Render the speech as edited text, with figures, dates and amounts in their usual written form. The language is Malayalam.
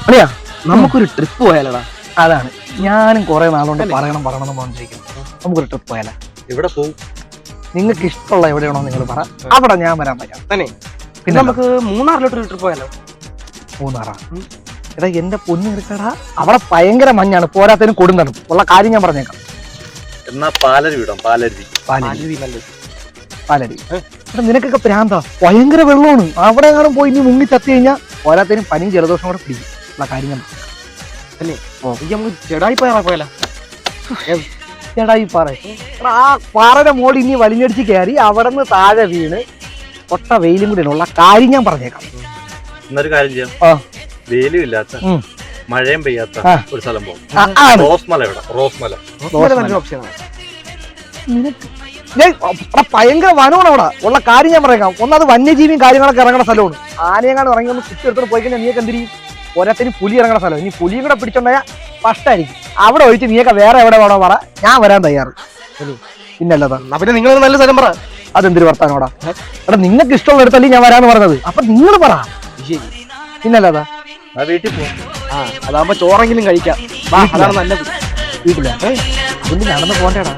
അളിയാ നമുക്കൊരു ട്രിപ്പ് പോയാലടാ. അതാണ് ഞാനും കുറെ നാളുകൊണ്ട് പറയണം എന്ന് പറഞ്ഞിരിക്കുന്നു. നമുക്കൊരു ട്രിപ്പ് പോയാലോ? ഇവിടെ പോകും. നിങ്ങൾക്ക് ഇഷ്ടമുള്ള എവിടെയാണോ നിങ്ങൾ പറ, അവിടെ ഞാൻ വരാൻ പറ്റാം തന്നെ. പിന്നെ നമുക്ക് മൂന്നാറിലോട്ടൊരു ട്രിപ്പ് പോയാലോ? മൂന്നാറാ? എടാ എന്റെ പൊന്നു എടുക്കടാ, അവിടെ ഭയങ്കര മഞ്ഞാണ്, പോരാത്തതിന് കൊടുന്തണം. ഉള്ള കാര്യം ഞാൻ പറഞ്ഞേക്കാം. എന്നാ പാലരുവി വിടാം. പാലരുവി എടാ നിനക്കൊക്കെ പ്രാന്താ, ഭയങ്കര വെള്ളമാണ് അവിടെ. കാണും പോയി ഇനി മുങ്ങി ചത്തി കഴിഞ്ഞാൽ പോരാത്തതിനും പനിയും ജലദോഷം കൂടെ പിടിക്കും. ഉള്ള കാര്യം ഞാൻ തന്നെ. നമുക്ക് ചെടായി പോയാലോ? ചേടായി പാറ, ആ പാറയുടെ മോളിൽ ഇനി വലിഞ്ഞടിച്ച് കയറി അവിടെ നിന്ന് താഴെ വീണ് പൊട്ട വെയിലും കൂടെ ഉള്ള കാര്യം ഞാൻ പറഞ്ഞേക്കാം. എന്നൊരു കാര്യം ചെയ്യാം. വെയിലും ഇല്ലാത്ത മഴയും പെയ്യാത്ത ഒരു സ്ഥലം പോകും. റോസ്മല. ഭയങ്കര വനമാണ് അവിടെ. ഉള്ള കാര്യം ഞാൻ പറഞ്ഞേക്കാം. ഒന്നത് വന്യജീവിയും കാര്യങ്ങളൊക്കെ ഇറങ്ങുന്ന സ്ഥലമാണ്. ആനയെങ്ങാണ്ട് ഇറങ്ങി ഒന്ന് കുത്തിയെടുത്തോണ്ട് പോയി കഴിഞ്ഞാൽ നീയൊക്കെ എന്തിരിക്കും? ഓരോരുത്തരും പുലി ഇറങ്ങുന്ന സ്ഥലം. ഇനി പുലിയും കൂടെ പിടിച്ചോണ്ടായാൽ ഫസ്റ്റായിരിക്കും. അവിടെ ഒഴിച്ച് നീയൊക്കെ വേറെ എവിടെ വേണോ പറ, ഞാൻ വരാൻ തയ്യാറ്. പിന്നല്ലതാ. പിന്നെ നിങ്ങൾ നല്ല സ്ഥലം പറ. അതെന്തൊരു വർത്താനോടാ? എടാ നിങ്ങൾക്ക് ഇഷ്ടമുള്ള എടുത്തല്ലേ ഞാൻ വരാന്ന് പറഞ്ഞത്. അപ്പൊ നിങ്ങൾ പറ. പിന്നല്ലതാ. വീട്ടിൽ പോകും. അതാകുമ്പോ ചോറെങ്കിലും കഴിക്കാം. അതാണ് നല്ലത്. വീട്ടിലാ അതുകൊണ്ട് നടന്നു പോണ്ടേടാ.